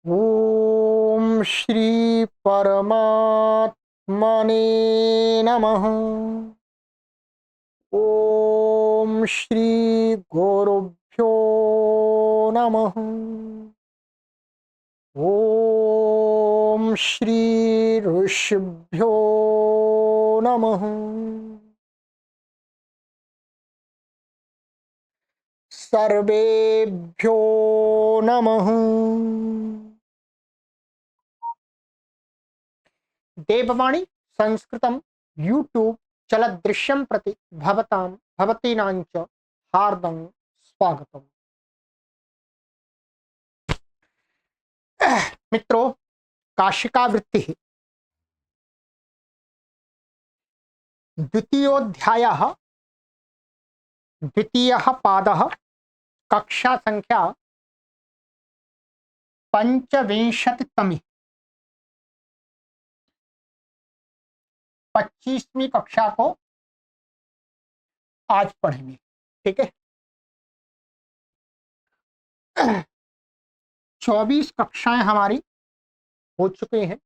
ओम श्री परमात्मने नमः। ओम श्री गुरुभ्यो नमः। ओम श्री ऋषिभ्यो नमः। सर्वेभ्यो नमः। देववाणी संस्कृतं यूट्यूब चलदृश्यं प्रति भवतां भवतीनां च हार्दं स्वागतम्। मित्रों, काशिका वृत्ति द्वितीयोऽध्यायः द्वितीयः पादः कक्षा संख्या पंचविंशतितमी 25वीं कक्षा को आज पढ़ेंगे। ठीक है। 24 कक्षाएं हमारी हो चुकी हैं।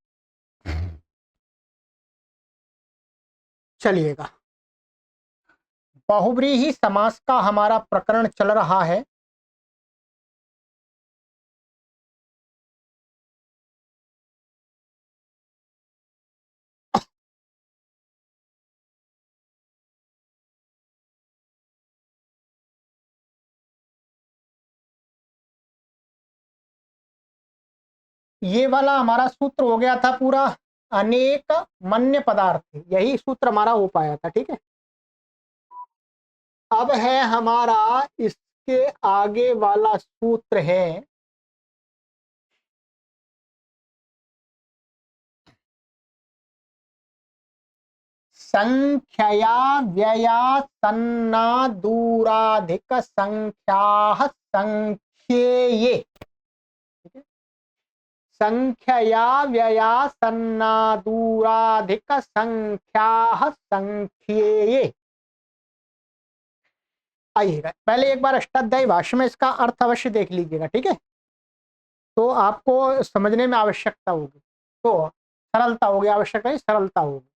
चलिएगा, बहुव्रीहि समास का हमारा प्रकरण चल रहा है। ये वाला हमारा सूत्र हो गया था पूरा, अनेक मन्य पदार्थ, यही सूत्र हमारा हो पाया था। ठीक है। अब है हमारा इसके आगे वाला सूत्र है संख्यया व्यया सन्ना दूराधिक संख्या संख्येये। ठीक है। संख्यया व्यया सन्ना दूराधिक संख्या संख्येये। आइएगा, पहले एक बार अष्टाध्यायी भाष्य में इसका अर्थ अवश्य देख लीजिएगा। ठीक है। तो आपको समझने में आवश्यकता होगी, तो सरलता होगी, आवश्यकता नहीं, सरलता होगी।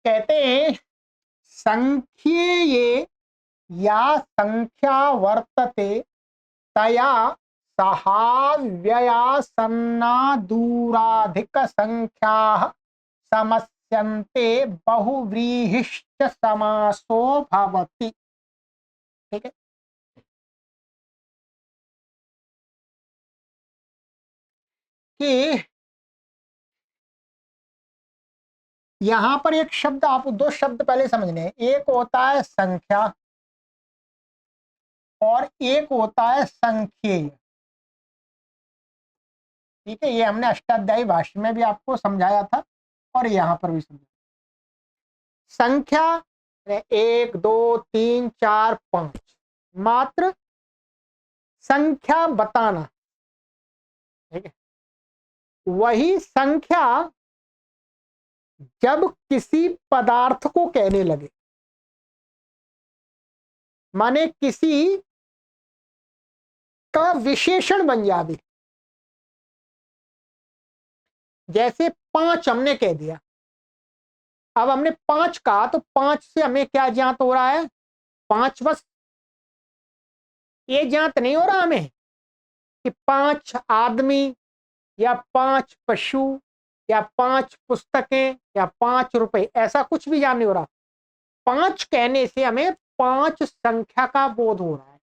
कहते हैं संख्येये या संख्या वर्तते तया सहाव्यया सन्ना दूराधिक संख्या समस्यन्ते बहुव्रीहिश्च समासो भवति। ठीक है। कि यहां पर एक शब्द, आप दो शब्द पहले समझने हैं। एक होता है संख्या और एक होता है संख्येय। ठीक है। ये हमने अष्टाध्यायी भाष्य में भी आपको समझाया था और यहाँ पर भी समझाया। संख्या 1 2 3 4 5 मात्र संख्या बताना। ठीक है। वही संख्या जब किसी पदार्थ को कहने लगे, माने किसी का विशेषण बन जावे, जैसे 5 हमने कह दिया। अब हमने 5 कहा तो 5 से हमें क्या ज्ञात हो रहा है? 5 बस। ये ज्ञात नहीं हो रहा हमें कि 5 आदमी या 5 पशु या 5 पुस्तकें या 5 रुपए, ऐसा कुछ भी ज्ञात नहीं हो रहा। 5 कहने से हमें 5 संख्या का बोध हो रहा है।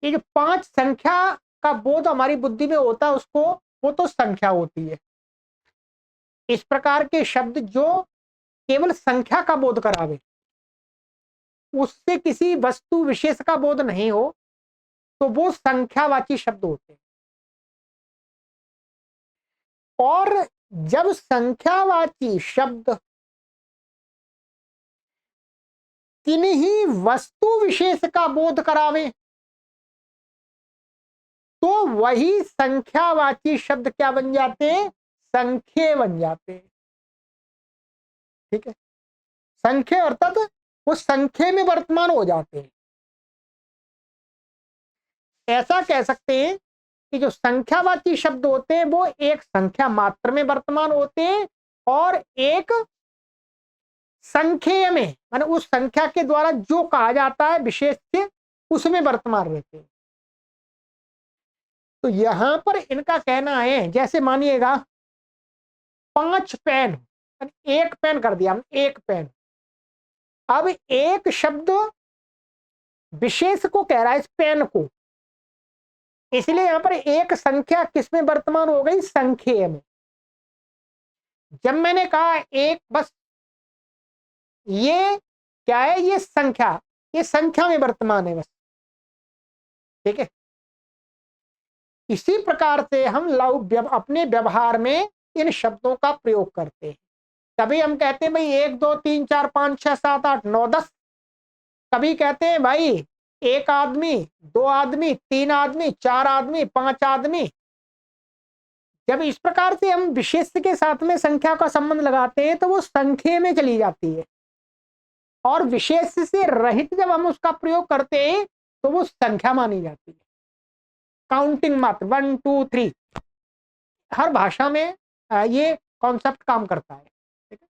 ये जो 5 संख्या का बोध हमारी बुद्धि में होता है, उसको वो तो संख्या होती है। इस प्रकार के शब्द जो केवल संख्या का बोध करावे, उससे किसी वस्तु विशेष का बोध नहीं हो, तो वो संख्यावाची शब्द होते हैं। और जब संख्यावाची शब्द किन्हीं वस्तु विशेष का बोध करावे, तो वही संख्यावाची शब्द क्या बन जाते हैं? संख्य बन जाते हैं। ठीक है। संख्या अर्थात वो संख्या में वर्तमान हो जाते हैं। ऐसा कह सकते हैं कि जो संख्यावाची शब्द होते हैं वो एक संख्या मात्र में वर्तमान होते हैं और एक संख्या में, माने उस संख्या के द्वारा जो कहा जाता है विशेष से उसमें वर्तमान रहते हैं। तो यहां पर इनका कहना है, जैसे मानिएगा 5 पेन, एक पेन कर दिया हम, एक पेन। अब एक शब्द विशेष को कह रहा है, इस पेन को, इसलिए यहां पर एक संख्या किसमें वर्तमान हो गई, संख्या में। जब मैंने कहा एक, बस ये क्या है, ये संख्या, ये संख्या में वर्तमान है बस, ठीक है। इसी प्रकार से हम अपने व्यवहार में इन शब्दों का प्रयोग करते हैं। कभी हम कहते हैं भाई 1 2 3 4 5 6 7 8 9 10। कभी कहते हैं भाई एक आदमी, 2 आदमी, 3 आदमी, 4 आदमी, 5 आदमी। जब इस प्रकार से हम विशेष के साथ में संख्या का संबंध लगाते हैं तो वो संख्या में चली जाती है, और विशेष से रहित जब हम उसका प्रयोग करते हैं तो वो संख्या मानी जाती है। काउंटिंग मात्र 1 2 3, हर भाषा में ये कॉन्सेप्ट काम करता है, ठीक है।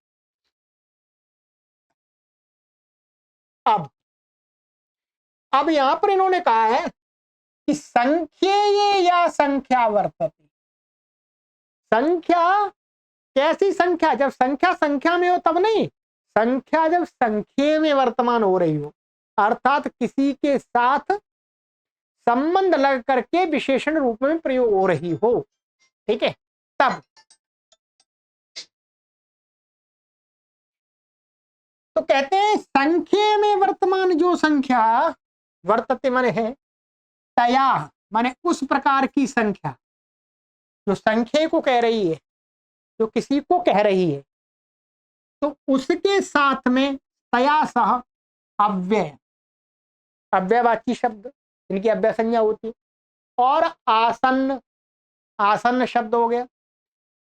अब यहां पर इन्होंने कहा है कि संख्येय या संख्या वर्तते। संख्या कैसी संख्या, जब संख्या संख्या में हो तब नहीं, संख्या जब संख्या में वर्तमान हो रही हो, अर्थात किसी के साथ संबंध लग करके विशेषण रूप में प्रयोग हो रही हो, ठीक है, तब। तो कहते हैं संख्या में वर्तमान जो संख्या वर्तते माने है, तया माने उस प्रकार की संख्या जो संख्या को कह रही है, जो किसी को कह रही है, तो उसके साथ में तया सह अव्यय, अव्ययवाची शब्द, इनकी अव्यय संज्ञा होती है। और आसन्न, आसन्न शब्द हो गया,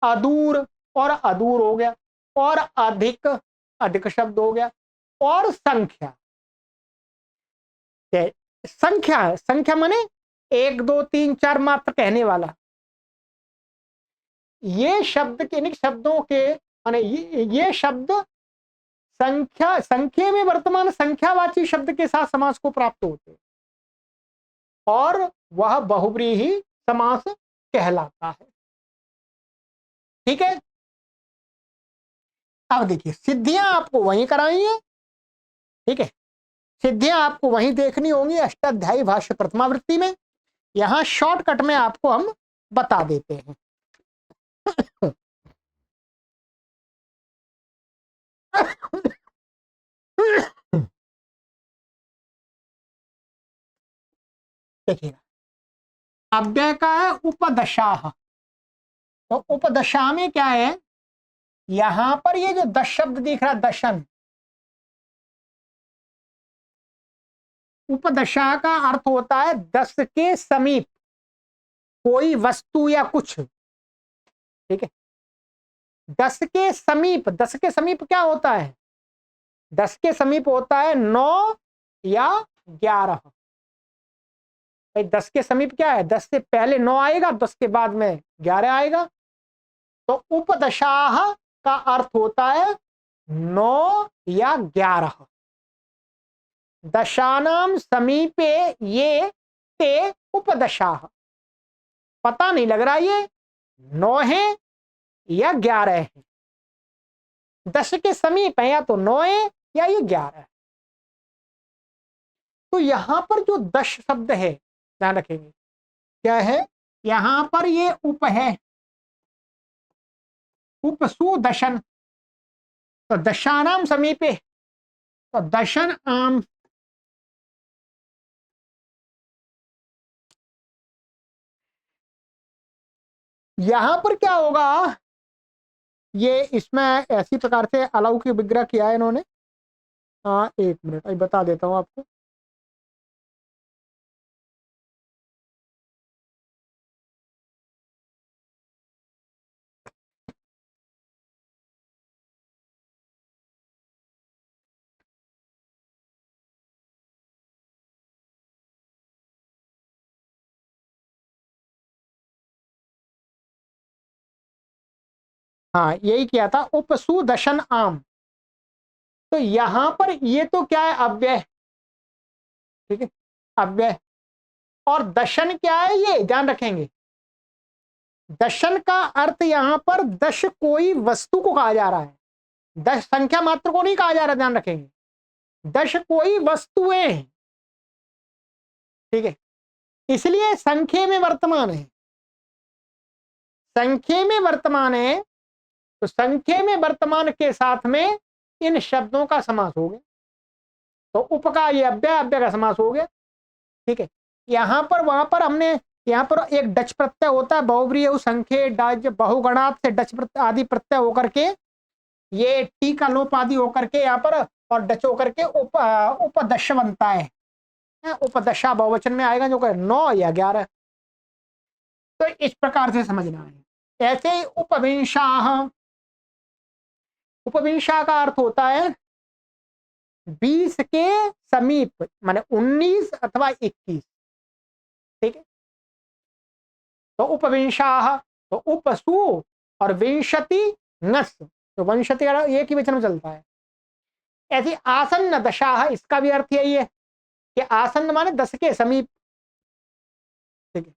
अदूर और अदूर हो गया, और अधिक, अधिक शब्द हो गया, और संख्या। संख्या, संख्या माने 1 2 3 4 मात्र कहने वाला। ये शब्द के, इन शब्दों के माने ये शब्द संख्या, संख्या में वर्तमान संख्यावाची शब्द के साथ समास को प्राप्त होते हैं, और वह बहुव्रीहि समास कहलाता है, ठीक है। अब देखिए सिद्धियां आपको वहीं कराई है, ठीक है। सिद्धियां आपको वहीं देखनी होंगी अष्टाध्यायी भाष्य प्रथमावृत्ति में। यहां शॉर्टकट में आपको हम बता देते हैं। देखिएगा, अव्यय का है उपदशा। तो उपदशा में क्या है, यहां पर ये जो 10 शब्द दिख रहा है, दशन, उपदशा का अर्थ होता है 10 के समीप कोई वस्तु या कुछ, ठीक है। 10 के समीप, 10 के समीप क्या होता है, 10 के समीप होता है 9 या 11। भाई 10 के समीप क्या है, 10 से पहले 9 आएगा, 10 के बाद में 11 आएगा। तो उपदशाह का अर्थ होता है 9 या 11। दशानाम समीपे ये ते उपदशाह। पता नहीं लग रहा ये 9 है या 11 है, 10 के समीप है, या तो 9 है या ये 11 है। तो यहां पर जो 10 शब्द है, ध्यान रखेंगे क्या है, यहां पर ये उप है, उपसु दशन। तो दशानाम समीपे, तो दशन आम, यहां पर क्या होगा, ये इसमें ऐसी प्रकार से अलौकिक विग्रह किया है इन्होंने। हाँ 1 मिनट अभी बता देता हूं आपको। हाँ यही किया था, उपसु दशन आम। तो यहां पर ये तो क्या है, अव्यय, ठीक है, अव्यय। और दशन क्या है, ये ध्यान रखेंगे, दशन का अर्थ यहां पर दश कोई वस्तु को कहा जा रहा है, दश संख्या मात्र को नहीं कहा जा रहा, ध्यान रखेंगे, दश कोई वस्तुएं हैं, ठीक है, इसलिए संख्या में वर्तमान है, संख्या में वर्तमान है, तो संख्या में वर्तमान के साथ में इन शब्दों का समास हो गया, तो उप का ये अव्यय, अव्यय का समास हो गया, ठीक है। यहां पर वहां पर हमने, यहां पर एक डच प्रत्यय होता है, बहुब्रीहि संख्या डच, बहुगणात से डच प्रत्यय आदि प्रत्यय होकर के ये टी का लोप आदि होकर के यहाँ पर और डच होकर के उपदश बनता है, उपदशा बहुवचन में आएगा, जो 9 या 11। तो इस प्रकार से समझना है। ऐसे ही उपविंशाह, उपविंशा का अर्थ होता है 20 के समीप, माने 19 अथवा 21, ठीक है। तो उपविंशाह, तो उपसु और विंशति नस, तो वंशति एक ही वचन में चलता है। ऐसी आसन्न दशा, इसका भी अर्थ यही है कि आसन्न माने 10 के समीप, ठीक है।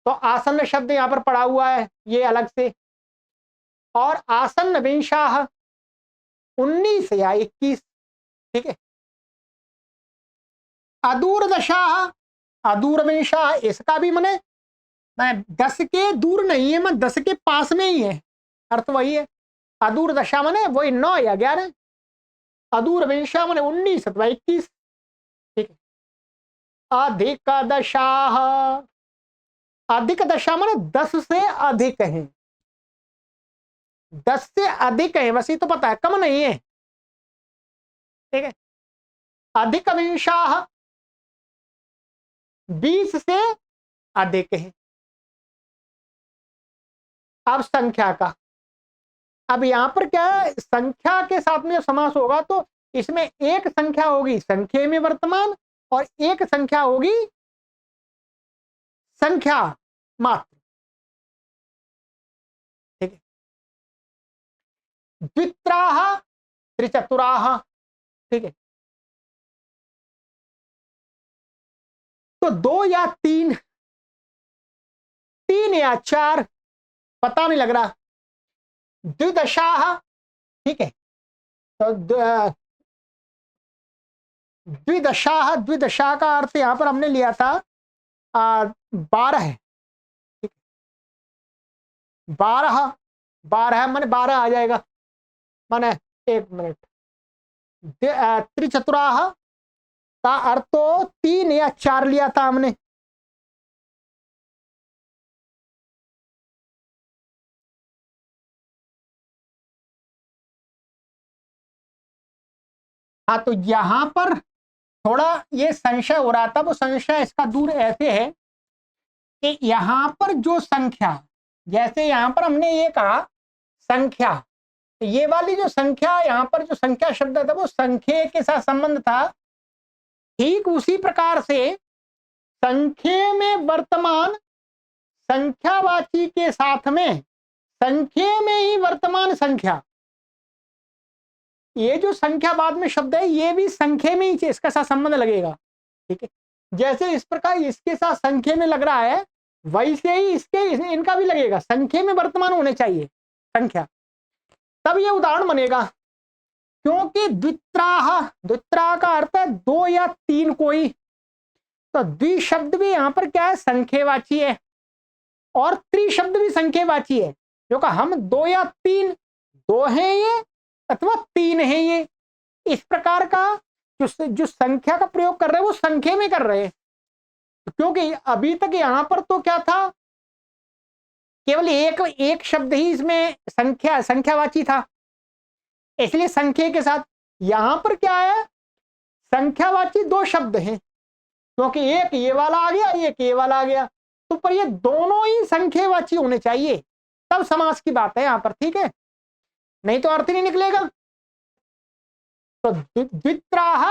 तो आसन्न शब्द यहां पर पड़ा हुआ है ये अलग से, और आसन्न विंशाह 19 या 21, ठीक है। अदूर दशा, अदूर विंशाह, इसका भी माने मैं 10 के दूर नहीं है, मैं 10 के पास में ही है, अर्थ वही है। अदूर दशा माने वही 9 या 11, अदूर विंशा माने 19 अथवा 21, ठीक है। अधिक दशा, अधिक दशा माने 10 से अधिक है, 10 से अधिक है, बस ये तो पता है, कम नहीं है, ठीक है। अधिक विंशा 20 से अधिक है। अब संख्या का, अब यहां पर क्या है, संख्या के साथ में समास होगा तो इसमें एक संख्या होगी संख्या में वर्तमान और एक संख्या होगी संख्या मात्र, ठीक है। द्वित्राह त्रिचतुराह, ठीक है। तो 2 या 3, 3 या 4, पता नहीं लग रहा। द्विदशाह, ठीक है, तो द्विदशाह, द्विदशा का अर्थ यहां पर हमने लिया था 12, ठीक है। 12, 12 माने 12 आ जाएगा, माने 1 मिनट। त्रिचतुराह का अर्थ तो 3 या 4 लिया था हमने, हाँ। तो यहां पर थोड़ा ये संशय हो रहा था, वो संशय इसका दूर ऐसे है कि यहां पर जो संख्या, जैसे यहां पर हमने ये कहा संख्या, तो ये वाली जो संख्या यहां पर जो संख्या शब्द था वो संख्या के साथ संबंध था, ठीक उसी प्रकार से संख्या में वर्तमान संख्यावाची के साथ में संख्या में ही वर्तमान संख्या, ये जो संख्या बाद में शब्द है ये भी संख्या में ही इसका साथ संबंध लगेगा, ठीक है। जैसे इस प्रकार इसके साथ संख्या में लग रहा है, वैसे ही इनका भी लगेगा, संख्या में वर्तमान होने चाहिए संख्या, तब ये उदाहरण बनेगा। क्योंकि द्वित्राह, द्वित्राह का अर्थ है 2 या 3 कोई, तो द्वि शब्द भी यहां पर क्या है, संख्यावाची है, और त्रि शब्द भी संख्यावाची है, जो कि हम 2 या 3, 2 है ये अथवा 3 है ये, इस प्रकार का जो संख्या का प्रयोग कर रहे हैं वो संख्या में कर रहे हैं। क्योंकि अभी तक यहां पर तो क्या था, केवल एक शब्द ही इसमें संख्यावाची था, इसलिए संख्या के साथ। यहां पर क्या है, संख्यावाची 2 शब्द हैं, क्योंकि एक ये वाला आ गया, एक ये वाला आ गया, तो पर ये दोनों ही संख्यावाची होने चाहिए, तब समास की बात है यहां पर, ठीक है, नहीं तो अर्थ नहीं निकलेगा। तो द्वित्राह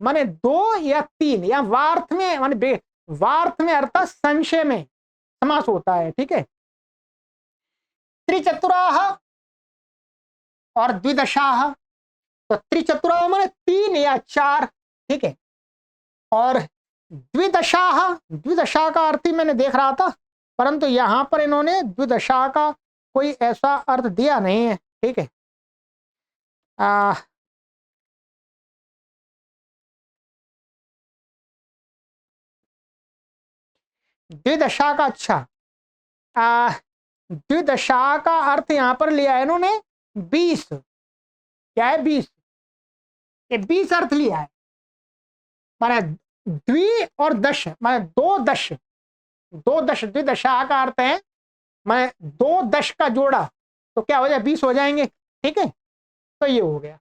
माने 2 या 3, या वार्थ में माने वार्थ में अर्थात संशय में समास होता है, ठीक है। त्रिचतुराह और द्विदशाह, तो त्रिचतुरा माने 3 या 4, ठीक है। और द्विदशाह, द्विदशा का अर्थ ही मैंने देख रहा था, परंतु यहां पर इन्होंने द्विदशा का कोई ऐसा अर्थ दिया नहीं है, ठीक है। द्विदशा का, अच्छा, द्विदशा का अर्थ यहां पर लिया है इन्होंने 20, क्या है 20, ये 20 अर्थ लिया है, माने द्वि और दश माने 2 दश, 2 दश, द्विदशा का अर्थ है माने 2 दश का जोड़ा, तो क्या हो जाए 20 हो जाएंगे, ठीक है। तो ये हो गया।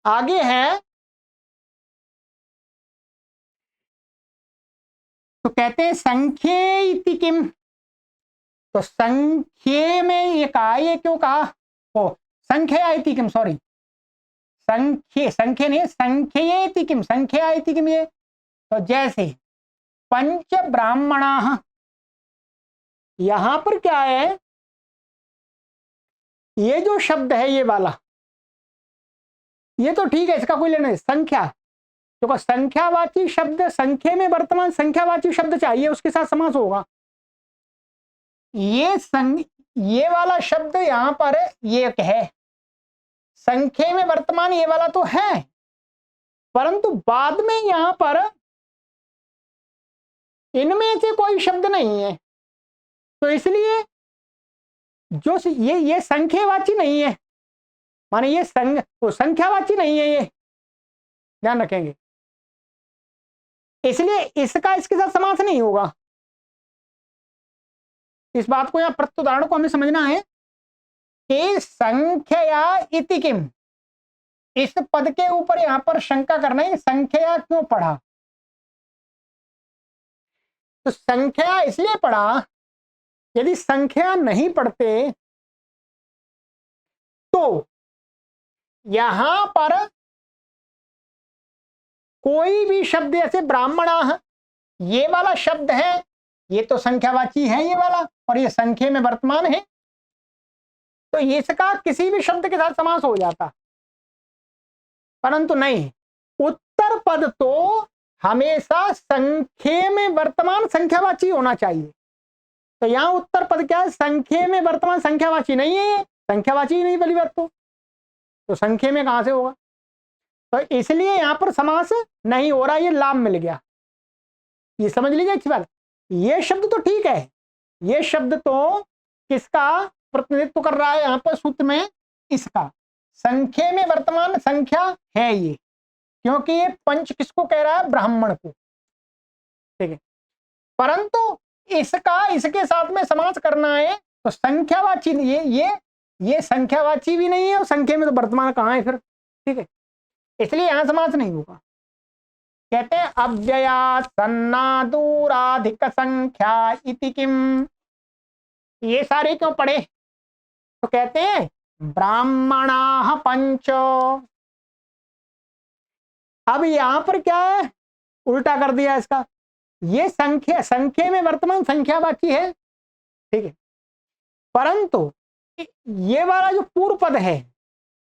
आगे है, तो कहते हैं संख्ये इति किम, तो संख्ये में ये कहा, ये क्यों कहा, ओ संख्या इति किम, सॉरी, संख्ये, संख्या नहीं, संख्ये इति किम, संख्या इति किम, ये तो जैसे पंच ब्राह्मणाः, यहां पर क्या है, ये जो शब्द है ये वाला, ये तो ठीक है, इसका कोई लेना नहीं, संख्या, तो संख्यावाची शब्द, संख्या में वर्तमान संख्यावाची शब्द चाहिए, उसके साथ समास होगा। ये वाला शब्द यहां पर ये है, संख्या में वर्तमान ये वाला तो है, परंतु बाद में यहां पर इनमें से कोई शब्द नहीं है, तो इसलिए जो ये संख्यावाची नहीं है, माने ये संख्यावाची नहीं है, ये ध्यान रखेंगे, इसलिए इसका इसके साथ समास नहीं होगा। इस बात को, यहां प्रत्युदाहरण को हमें समझना है कि संख्या इति किम, इस पद के ऊपर यहां पर शंका करना है, संख्या क्यों पढ़ा, तो संख्या इसलिए पढ़ा, यदि संख्या नहीं पढ़ते तो यहां पर कोई भी शब्द, ऐसे ब्राह्मणाः, ये वाला शब्द है, ये तो संख्यावाची है ये वाला, और ये संख्या में वर्तमान है, तो इसका किसी भी शब्द के साथ समास हो जाता, परंतु नहीं, उत्तर पद तो हमेशा संख्या में वर्तमान संख्यावाची होना चाहिए। तो यहां उत्तर पद क्या है, संख्या में वर्तमान संख्यावाची नहीं है, संख्यावाची ही नहीं बलिवत, तो संख्या में कहां से होगा, तो इसलिए यहां पर समास नहीं हो रहा, ये लाभ मिल गया, ये समझ लीजिए अच्छी बात। ये शब्द तो ठीक है, ये शब्द तो किसका प्रतिनिधित्व कर रहा है यहां पर सूत्र में, इसका, संख्या में वर्तमान संख्या है ये, क्योंकि ये पंच किसको कह रहा है, ब्राह्मण को, ठीक है। परंतु इसका इसके साथ में समास करना है, तो संख्यावाची, ये संख्यावाची भी नहीं है, और संख्या में तो वर्तमान कहां है फिर, ठीक है, इसलिए यहां समास नहीं होगा। कहते हैं अव्यया सन्नादूराधिक संख्या इति किम, ये सारे क्यों पढ़े, तो कहते हैं ब्राह्मणाः पंच, अब यहां पर क्या है, उल्टा कर दिया इसका, ये संख्या में वर्तमान संख्यावाची है, ठीक है, परंतु ये वाला जो पूर्व पद है,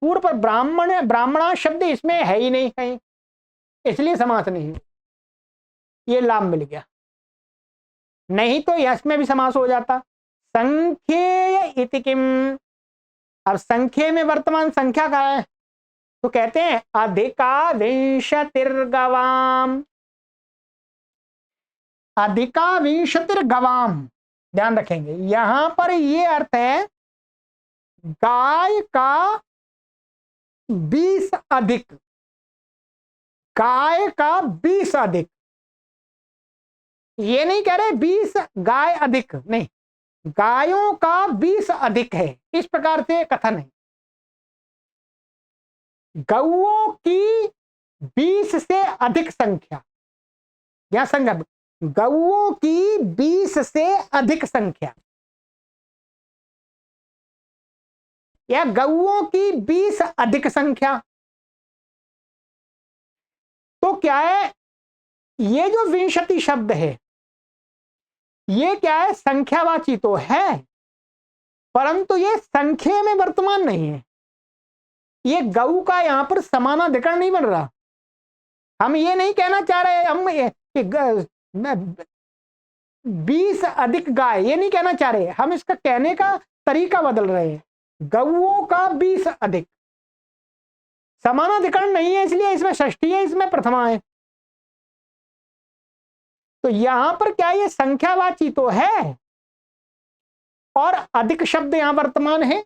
पूर्व पर ब्राह्मणा शब्द इसमें है ही नहीं कहीं, इसलिए समास नहीं, ये लाभ मिल गया, नहीं तो यश में भी समास हो जाता, संख्येय इति किम, अब संख्या में वर्तमान संख्या का है, तो कहते हैं अधिकाविंशतिर्गवाम, अधिकाविंशतिर्गवाम, ध्यान रखेंगे यहां पर ये अर्थ है गाय का 20 अधिक, गाय का 20 अधिक, ये नहीं कह रहे 20 गाय अधिक, नहीं, गायों का 20 अधिक है, इस प्रकार से कथन है, गौओं की 20 से अधिक संख्या, या संख्या, गौओं की 20 से अधिक संख्या, या गौओं की 20 अधिक संख्या, तो क्या है, ये जो विंशति शब्द है ये क्या है, संख्यावाची तो है, परंतु ये संख्या में वर्तमान नहीं है। ये गऊ का यहां पर समानाधिकरण नहीं बन रहा। हम ये नहीं कहना चाह रहे हम कि 20 अधिक गाय, ये नहीं कहना चाह रहे, हम इसका कहने का तरीका बदल रहे हैं। गऊओं का 20 अधिक, समानाधिकरण नहीं है इसलिए इसमें षष्ठी है, इसमें प्रथमा है। तो यहां पर क्या ये संख्यावाची तो है और अधिक शब्द यहां वर्तमान है,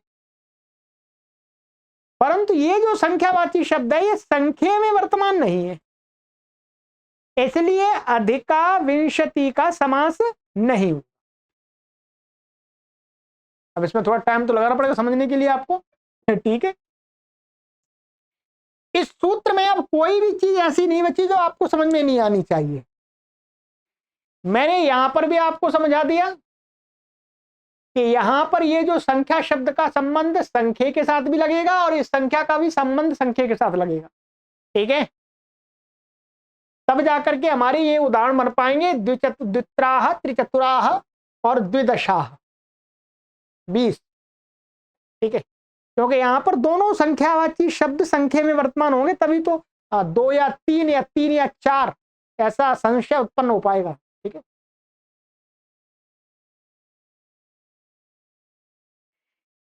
परंतु ये जो संख्यावाची शब्द है ये संख्या में वर्तमान नहीं है, इसलिए अधिका विंशति का समास नहीं हुआ। अब इसमें थोड़ा टाइम तो लगाना पड़ेगा समझने के लिए आपको, ठीक है। इस सूत्र में अब कोई भी चीज ऐसी नहीं बची जो आपको समझ में नहीं आनी चाहिए। मैंने यहां पर भी आपको समझा दिया कि यहां पर ये जो संख्या शब्द का संबंध संख्या के साथ भी लगेगा और इस संख्या का भी संबंध संख्या के साथ लगेगा, ठीक है। तब जाकर के हमारे ये उदाहरण बन पाएंगे द्वित्राह, त्रिचतुराह और द्विदशाह 20, ठीक है। क्योंकि यहां पर दोनों संख्यावाची शब्द संख्या में वर्तमान होंगे, तभी तो 2 या 3 या 3 या 4 ऐसा संशय उत्पन्न हो पाएगा, ठीक है।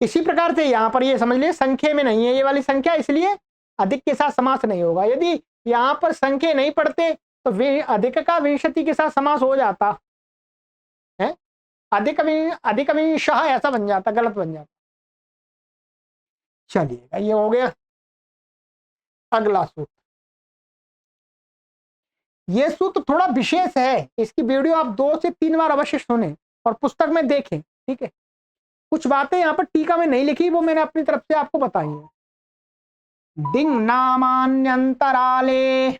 इसी प्रकार से यहां पर ये समझ लिए संख्या में नहीं है ये वाली संख्या, इसलिए अधिक के साथ समास नहीं होगा। यदि यहां पर संख्या नहीं पढ़ते तो अधिक का विंशति के साथ समास हो जाता है, अधिक विंशः ऐसा बन जाता, गलत बन जाता। चलिएगा, ये हो गया। अगला सूत्र, ये सूत्र थोड़ा विशेष है, इसकी वीडियो आप 2 से 3 बार अवश्य सुने और पुस्तक में देखें, ठीक है। कुछ बातें यहां पर टीका में नहीं लिखी, वो मैंने अपनी तरफ से आपको बताई है। दिंग नामान्यंतराले,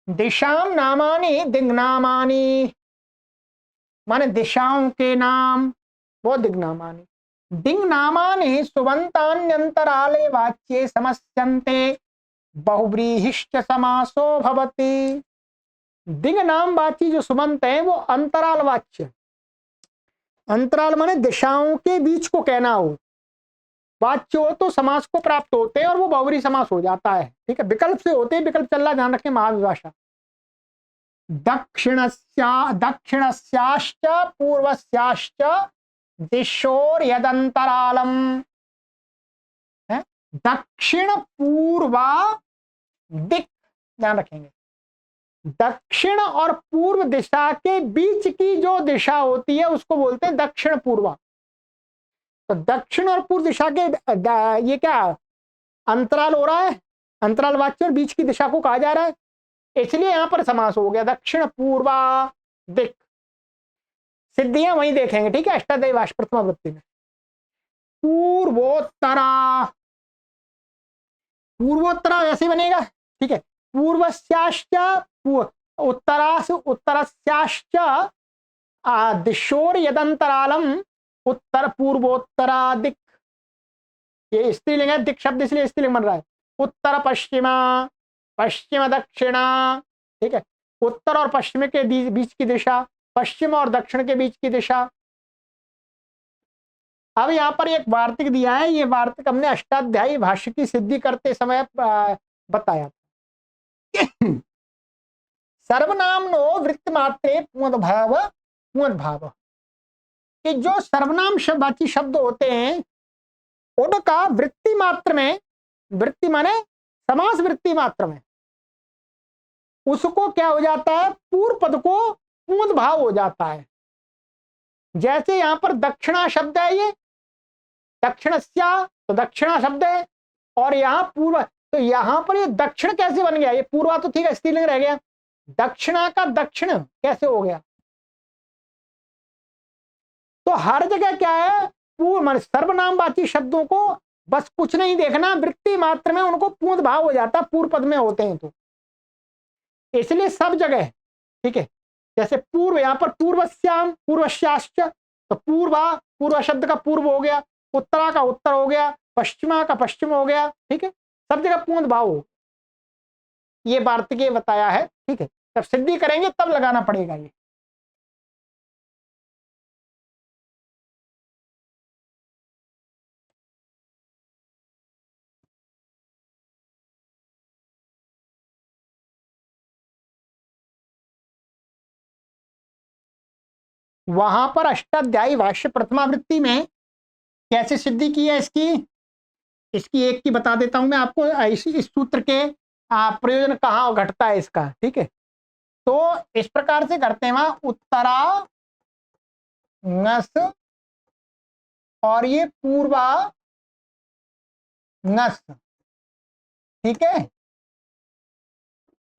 दिशाम नामानि दिंग नामानि, माने दिशाओं के नाम वो दिंग नामानि। दिंग नामानि सुबंतान्यंतराले वाच्ये समस्यन्ते बहुव्रीहिश्च समासो भवति। दिंग नाम वाची जो सुबंत है वो अंतराल वाच्य, अंतराल माने दिशाओं के बीच को कहना हो, वाच्य हो तो समास को प्राप्त होते हैं और वो बहुव्रीहि समास हो जाता है, ठीक है। विकल्प से होते हैं, विकल्प चल रहा ध्यान रखें, महाविभाषा। दक्षिणस्याश्च पूर्वस्याश्च दिशोर यदंतरालम, दक्षिण पूर्वा दिक, ध्यान रखेंगे। दक्षिण और पूर्व दिशा के बीच की जो दिशा होती है उसको बोलते हैं दक्षिण पूर्वा। तो दक्षिण और पूर्व दिशा के ये क्या अंतराल हो रहा है, अंतराल वाच्य और बीच की दिशा को कहा जा रहा है, इसलिए यहां पर समास हो गया दक्षिण पूर्वा दिक। सिद्धियां वहीं देखेंगे, ठीक है, अष्टाध्यायी भाष्य प्रथमा वृत्ति में। पूर्वोत्तरा, पूर्वोत्तरा ऐसे बनेगा, ठीक है। पूर्वस्याश्च उत्तरस्याश्च दिशोर यदंतरालम उत्तर पूर्वोत्तरादिक, ये स्त्रीलिंग है, दिक शब्द इसलिए स्त्रीलिंग बन रहा है। उत्तर पश्चिमा, पश्चिम दक्षिणा, ठीक है। उत्तर और पश्चिम के बीच की दिशा, पश्चिम और दक्षिण के बीच की दिशा। अब यहाँ पर एक वार्तिक दिया है, ये वार्तिक हमने अष्टाध्यायी भाष्य की सिद्धि करते समय बताया। सर्वनामनो वृत्त मात्रे पुंद भाव, कि जो सर्वनाम वाची शब्द होते हैं उनका वृत्ति मात्र में, वृत्ति माने समास वृत्ति मात्र में, उसको क्या हो जाता है, पूर्व पद को पुंद भाव हो जाता है। जैसे यहां पर दक्षिणा शब्द है, ये दक्षिणस्या तो दक्षिणा शब्द है, और यहां पूर्व, तो यहां पर ये दक्षिण कैसे बन गया, ये पूर्वा तो ठीक है स्त्रीलिंग रह गया, दक्षिणा का दक्षिण कैसे हो गया। तो हर जगह क्या है, पूर्व सर्वनामवाची शब्दों को बस कुछ नहीं देखना, वृत्ति मात्र में उनको पूर्ण भाव हो जाता, पूर्व पद में होते हैं, तो इसलिए सब जगह, ठीक है। जैसे पूर्व, यहां पर पूर्वस्याम पूर्वश्याश्च, तो पूर्वा पूर्व शब्द का पूर्व हो गया, उत्तरा का उत्तर हो गया, पश्चिमा का पश्चिम हो गया, ठीक है। सब जगह पूर्ण भाव हो, ये वार्तिक बताया है, ठीक है। जब सिद्धि करेंगे तब लगाना पड़ेगा ये। वहां पर अष्टाध्यायी भाष्य प्रथमावृत्ति में कैसे सिद्धि की है इसकी एक की बता देता हूं मैं आपको। इस सूत्र के प्रयोजन कहाँ घटता है इसका, ठीक है। तो इस प्रकार से करते हैं, वहां उत्तरा नस और ये पूर्वा नस, ठीक है।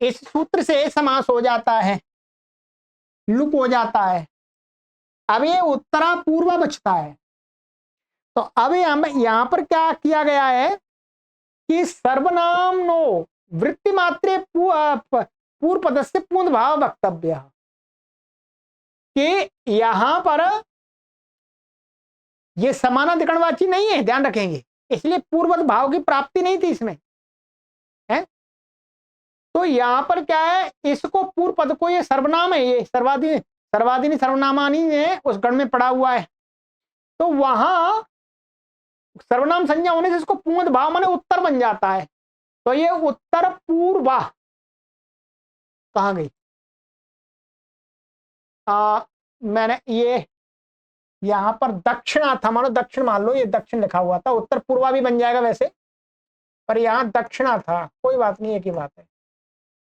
इस सूत्र से समास हो जाता है, लुप हो जाता है। अब ये उत्तरा पूर्वा बचता है। तो अब यहां पर क्या किया गया है कि सर्वनाम नो वृत्ति मात्रे पूर्व पद से पूर्ण भाव वक्तव्य, कि यहां पर ये समानाधिकरणवाची नहीं है, ध्यान रखेंगे, इसलिए पूर्ववत भाव की प्राप्ति नहीं थी इसमें, है। तो यहां पर क्या है, इसको पूर्व पद को, ये सर्वनाम है, ये सर्वाधीनी सर्वनामानी है उस गण में पड़ा हुआ है। तो वहां सर्वनाम संज्ञा होने से इसको पूर्ण भाव माने उत्तर बन जाता है। तो ये उत्तर पूर्वा कहां गई, मैंने ये यहां पर दक्षिणा था, मानो दक्षिण मान लो, ये दक्षिण लिखा हुआ था, उत्तर पूर्वा भी बन जाएगा वैसे, पर यहां दक्षिणा था, कोई बात नहीं, एक ही बात है,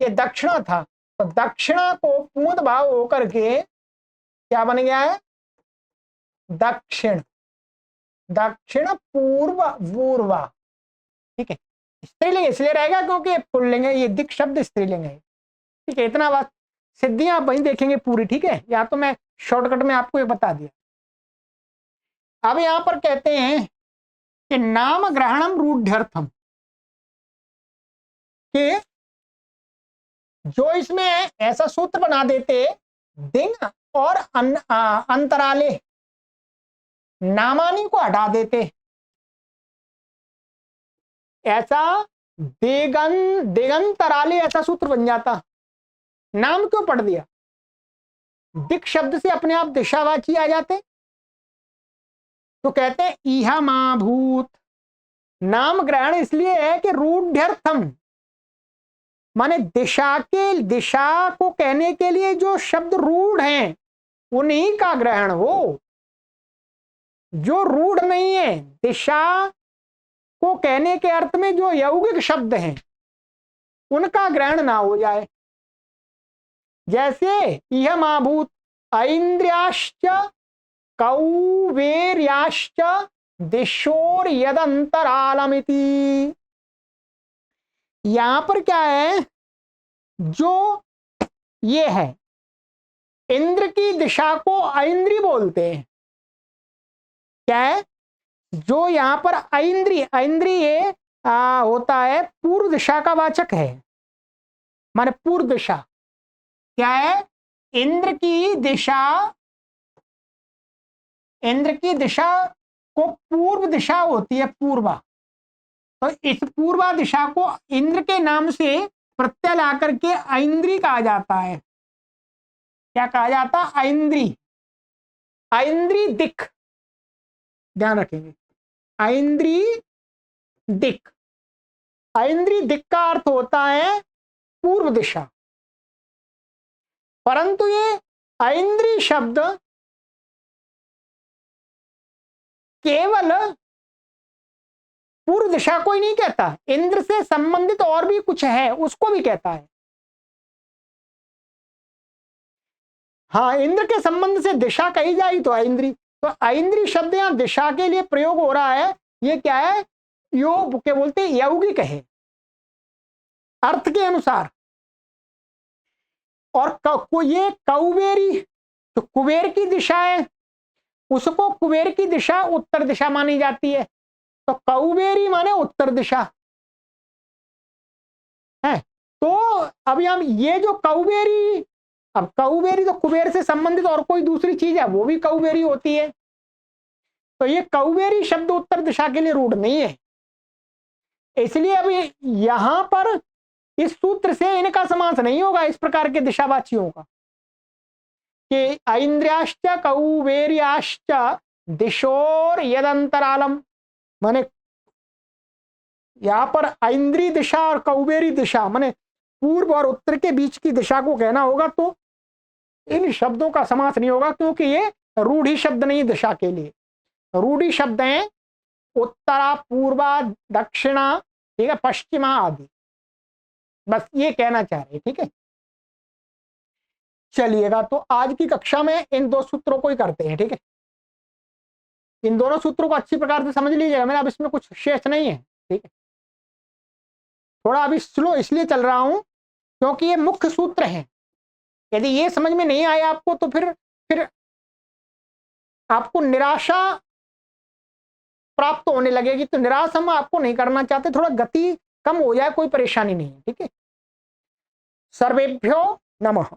ये दक्षिणा था। तो दक्षिणा को पूर्ण भाव होकर के क्या बन गया है, दक्षिण, दक्षिण पूर्व पूर्वा, ठीक है। स्त्रीलिंग इसलिए रहेगा क्योंकि पुल्लिंग है, ये दिक् शब्द स्त्रीलिंग है, ठीक है। इतना बात, सिद्धियां आप वहीं देखेंगे पूरी, ठीक है। या तो मैं शॉर्टकट में आपको ये बता दिया। अब यहां पर कहते हैं कि नाम ग्रहणम रूढ़्यर्थम, कि जो इसमें ऐसा सूत्र बना देते दिन और अंतराले नामानी को हटा देते, ऐसा दिगंतराले ऐसा सूत्र बन जाता। नाम क्यों पढ़ दिया, दिक् शब्द से अपने आप दिशावाची आ जाते। तो कहते हैं इहा माभूत, नाम ग्रहण इसलिए है कि रूढ़्यर्थम माने दिशा को कहने के लिए जो शब्द रूढ़ हैं उन्हीं का ग्रहण हो। जो रूढ़ नहीं है, दिशा को कहने के अर्थ में जो यौगिक शब्द हैं उनका ग्रहण ना हो जाए। जैसे यह माभूत ऐन्द्रियाश्च कौवेर्याश्च दिशोर यदंतरालमिति, यहां पर क्या है, जो ये है इंद्र की दिशा को ऐन्द्री बोलते हैं। क्या है, जो यहां पर ऐन्द्री ये होता है पूर्व दिशा का वाचक है, माने पूर्व दिशा। क्या है, इंद्र की दिशा को पूर्व दिशा होती है, पूर्वा। तो इस पूर्वा दिशा को इंद्र के नाम से प्रत्यय ला करके ऐन्द्री कहा जाता है। क्या कहा जाता है, ऐन्द्री, ऐन्द्री दिक्, ध्यान रखेंगे, ऐन्द्री दिक्। ऐन्द्री दिक् का अर्थ होता है पूर्व दिशा, परंतु ये ऐन्द्री शब्द केवल पूर्व दिशा को ही नहीं कहता, इंद्र से संबंधित और भी कुछ है उसको भी कहता है। हाँ, इंद्र के संबंध से दिशा कही जाए तो ऐन्द्री। तो ऐन्द्री शब्द यहां दिशा के लिए प्रयोग हो रहा है। ये क्या है, योग के बोलते यौगिक है अर्थ के अनुसार। और ये कौबेरी, तो कुबेर की दिशा है, उसको कुबेर की दिशा उत्तर दिशा मानी जाती है। तो कौबेरी माने उत्तर दिशा है। तो अब हम ये जो कौबेरी, अब कौबेरी तो कुबेर से संबंधित और कोई दूसरी चीज है वो भी कौबेरी होती है। तो ये कौबेरी शब्द उत्तर दिशा के लिए रूढ़ नहीं है, इसलिए अभी यहां पर इस सूत्र से इनका समास नहीं होगा इस प्रकार के दिशावाचियों का, कि ऐन्द्रियाश्च कौबेर्याश्च दिशोर यदंतरालम, माने यहां पर ऐन्द्री दिशा और कौबेरी दिशा माने पूर्व और उत्तर के बीच की दिशा को कहना होगा। तो इन शब्दों का समास नहीं होगा क्योंकि ये रूढ़ी शब्द नहीं दिशा के लिए। रूढ़ी शब्द हैं उत्तरा, पूर्वा, दक्षिणा, ठीक है, पश्चिमा आदि। बस ये कहना चाह रहे, ठीक है। चलिएगा, तो आज की कक्षा में इन दो सूत्रों को ही करते हैं, ठीक है। इन दोनों सूत्रों को अच्छी प्रकार से समझ लीजिएगा, मेरा अब इसमें कुछ शेष नहीं है, ठीक है। थोड़ा अभी स्लो इसलिए चल रहा हूं क्योंकि ये मुख्य सूत्र हैं। यदि ये समझ में नहीं आया आपको तो फिर आपको निराशा प्राप्त होने लगेगी। तो निराश हम आपको नहीं करना चाहते, थोड़ा गति कम हो जाए कोई परेशानी नहीं है, ठीक है। सर्वेभ्यो नमः।